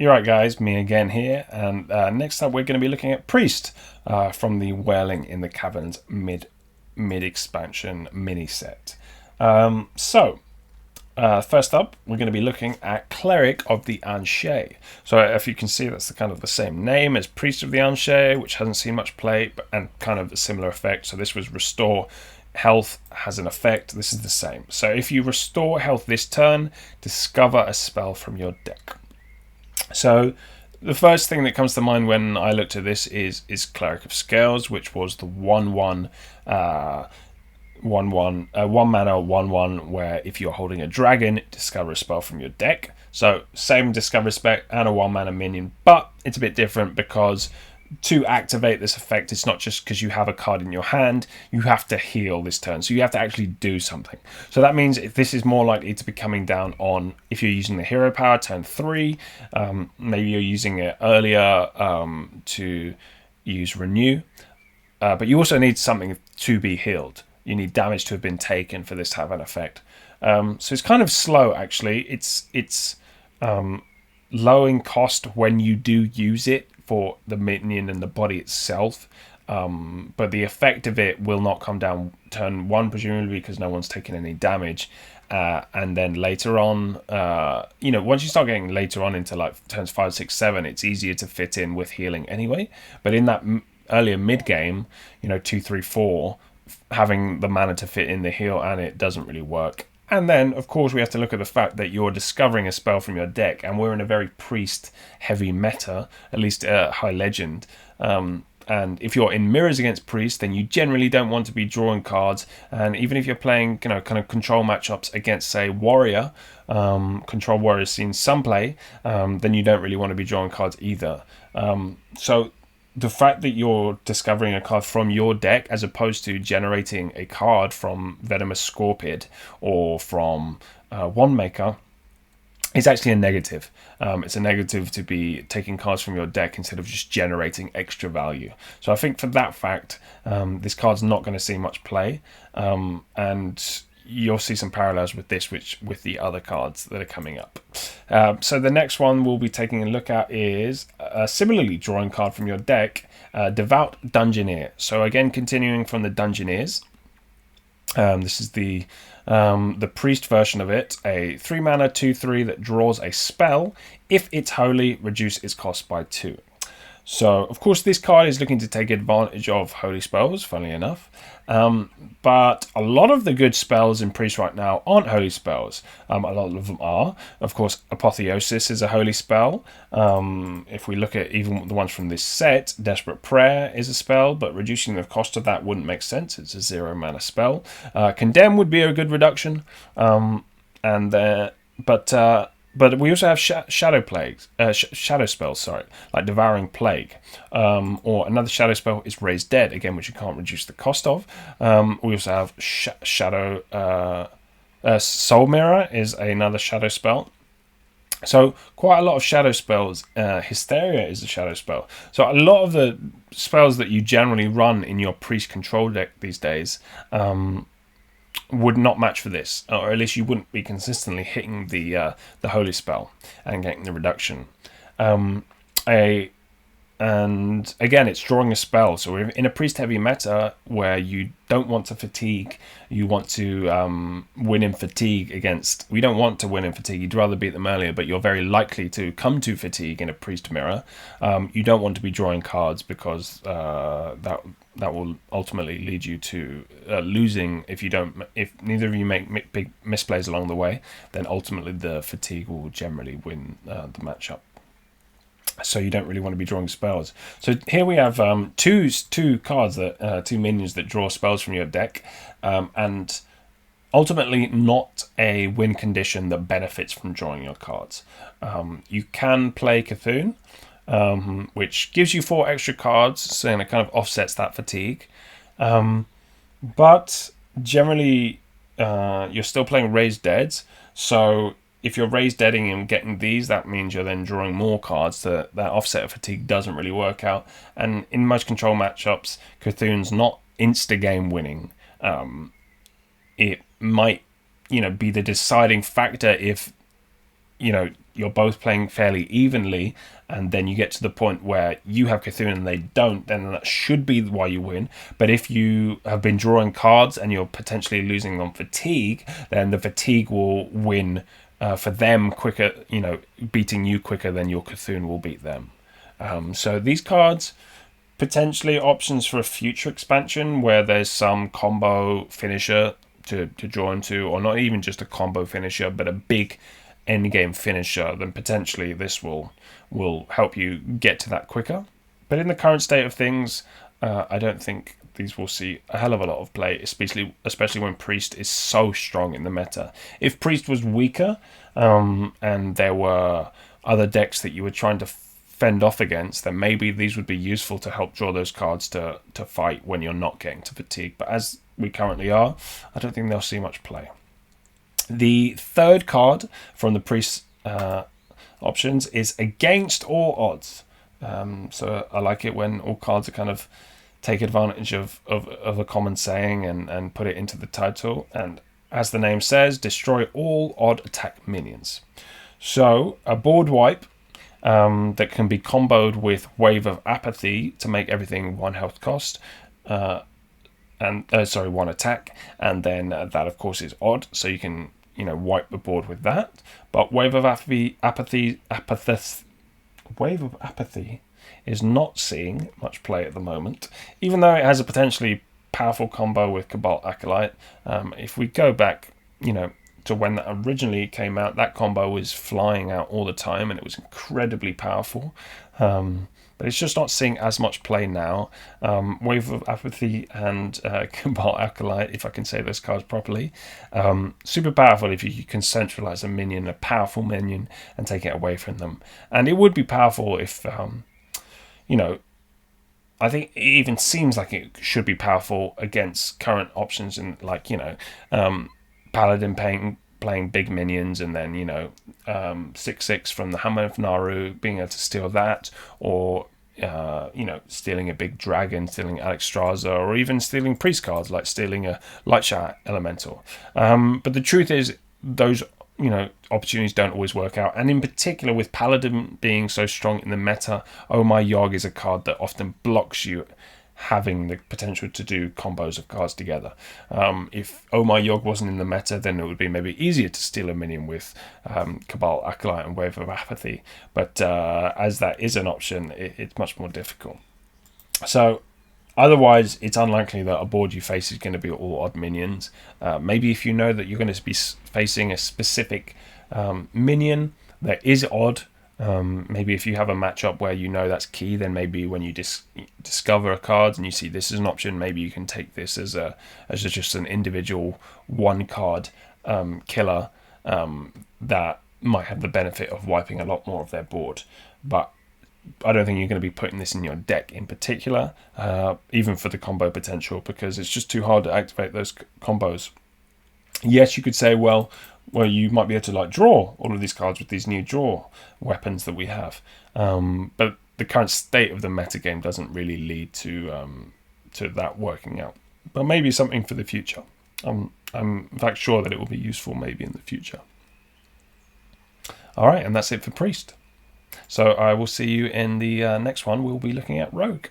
You're right, guys, me again here, and next up we're going to be looking at Priest from the Wailing in the Caverns mid-expansion mini-set. First up, we're going to be looking at Cleric of the Anshe. So if you can see, that's the same name as Priest of the Anshe, which hasn't seen much play, and kind of a similar effect. So this was Restore Health has an effect. This is the same. So if you restore health this turn, discover a spell from your deck. So the first thing that comes to mind when I looked at this is Cleric of Scales, which was the 1/1 1 mana 1/1, where if you're holding a dragon, discover a spell from your deck. So same discover spec and a 1 mana minion, but it's a bit different because to activate this effect, it's not just because you have a card in your hand, you have to heal this turn, so you have to actually do something. So that means if this is more likely to be coming down on if you're using the hero power turn 3, maybe you're using it earlier to use renew, but you also need something to be healed. You need damage to have been taken for this to have an effect. So it's kind of slow, actually. It's low in cost when you do use it for the minion and the body itself, but the effect of it will not come down turn 1, presumably, because no one's taking any damage. And then later on, once you start getting later on into like turns 5, 6, 7, it's easier to fit in with healing anyway. But in that earlier mid game, 2, 3, 4, having the mana to fit in the heal and it doesn't really work. And then, of course, we have to look at the fact that you're discovering a spell from your deck, and we're in a very priest-heavy meta, at least high legend. And if you're in mirrors against priest, then you generally don't want to be drawing cards. And even if you're playing, kind of control matchups against, say, warrior, control warriors seen some play, then you don't really want to be drawing cards either. So the fact that you're discovering a card from your deck as opposed to generating a card from Venomous Scorpid or from Wandmaker is actually a negative. It's a negative to be taking cards from your deck instead of just generating extra value. So I think for that fact, this card's not going to see much play, and you'll see some parallels with this, with the other cards that are coming up. So the next one we'll be taking a look at is similarly drawing card from your deck, Devout Dungeoneer. So again, continuing from the Dungeoneers, this is the priest version of it, a 3 mana 2/3 that draws a spell. If it's holy, reduce its cost by 2. So, of course, this card is looking to take advantage of holy spells, funnily enough. But a lot of the good spells in Priest right now aren't holy spells. A lot of them are. Of course, Apotheosis is a holy spell. If we look at even the ones from this set, Desperate Prayer is a spell, but reducing the cost of that wouldn't make sense. It's a 0 mana spell. Condemn would be a good reduction. But we also have shadow spells, like Devouring Plague. Or another shadow spell is Raise Dead, again, which you can't reduce the cost of. We also have shadow. Soul Mirror is another shadow spell. So quite a lot of shadow spells. Hysteria is a shadow spell. So a lot of the spells that you generally run in your priest control deck these days would not match for this, or at least you wouldn't be consistently hitting the holy spell and getting the reduction. And again, it's drawing a spell. So we're in a priest heavy meta where you don't want to fatigue. You want to win in fatigue against. We don't want to win in fatigue. You'd rather beat them earlier, but you're very likely to come to fatigue in a priest mirror. You don't want to be drawing cards because that will ultimately lead you to losing if neither of you make big misplays along the way. Then ultimately the fatigue will generally win the matchup. So you don't really want to be drawing spells. So here we have two cards that two minions that draw spells from your deck, and ultimately not a win condition that benefits from drawing your cards. You can play Cthulhu, which gives you 4 extra cards, so it kind of offsets that fatigue. But generally, you're still playing Raised Deads, so if you're raised deading and getting these, that means you're then drawing more cards. That offset of fatigue doesn't really work out. And in most control matchups, Cthulhu's not insta-game winning. It might, be the deciding factor if, you're both playing fairly evenly, and then you get to the point where you have Cthulhu and they don't, then that should be why you win. But if you have been drawing cards and you're potentially losing on fatigue, then the fatigue will win for them quicker, beating you quicker than your Cthulhu will beat them. So these cards, potentially options for a future expansion where there's some combo finisher to draw into, or not even just a combo finisher, but a big endgame finisher, then potentially this will help you get to that quicker. But in the current state of things, I don't think these will see a hell of a lot of play, especially when Priest is so strong in the meta. If Priest was weaker, and there were other decks that you were trying to fend off against, then maybe these would be useful to help draw those cards to fight when you're not getting to fatigue. But as we currently are, I don't think they'll see much play. The third card from the Priest options is Against All Odds. So I like it when all cards are kind of take advantage of a common saying and put it into the title. And as the name says, destroy all odd attack minions. So a board wipe that can be comboed with Wave of Apathy to make everything 1 health cost. One attack, and then that of course is odd, so you can wipe the board with that. But Wave of Apathy is not seeing much play at the moment, even though it has a potentially powerful combo with Cobalt Acolyte. If we go back, to when that originally came out, that combo was flying out all the time, and it was incredibly powerful. But it's just not seeing as much play now. Wave of Apathy and Cobalt Acolyte, if I can say those cards properly. Super powerful if you can centralize a powerful minion, and take it away from them. And it would be powerful if, I think it even seems like it should be powerful against current options, and Paladin playing big minions, and then 6/6 from the Hammer of Naru, being able to steal that, or stealing a big dragon, stealing Alexstrasza, or even stealing priest cards, like stealing a Lightshot Elemental. But the truth is, those opportunities don't always work out, and in particular with Paladin being so strong in the meta, Oh My Yogg is a card that often blocks you having the potential to do combos of cards together. If Oh My Yogg wasn't in the meta, then it would be maybe easier to steal a minion with Cobalt Acolyte and Wave of Apathy. But as that is an option, it's much more difficult. So otherwise, it's unlikely that a board you face is going to be all odd minions. Maybe if you know that you're going to be facing a specific minion that is odd, maybe if you have a matchup where that's key, then maybe when you discover a card and you see this is an option, maybe you can take this as just an individual one card killer that might have the benefit of wiping a lot more of their board. But I don't think you're going to be putting this in your deck in particular, even for the combo potential, because it's just too hard to activate those combos. Yes, you could say, well, you might be able to draw all of these cards with these new draw weapons that we have, but the current state of the metagame doesn't really lead to that working out. But maybe something for the future. I'm in fact sure that it will be useful maybe in the future. All right, and that's it for Priest. So I will see you in the next one. We'll be looking at Rogue.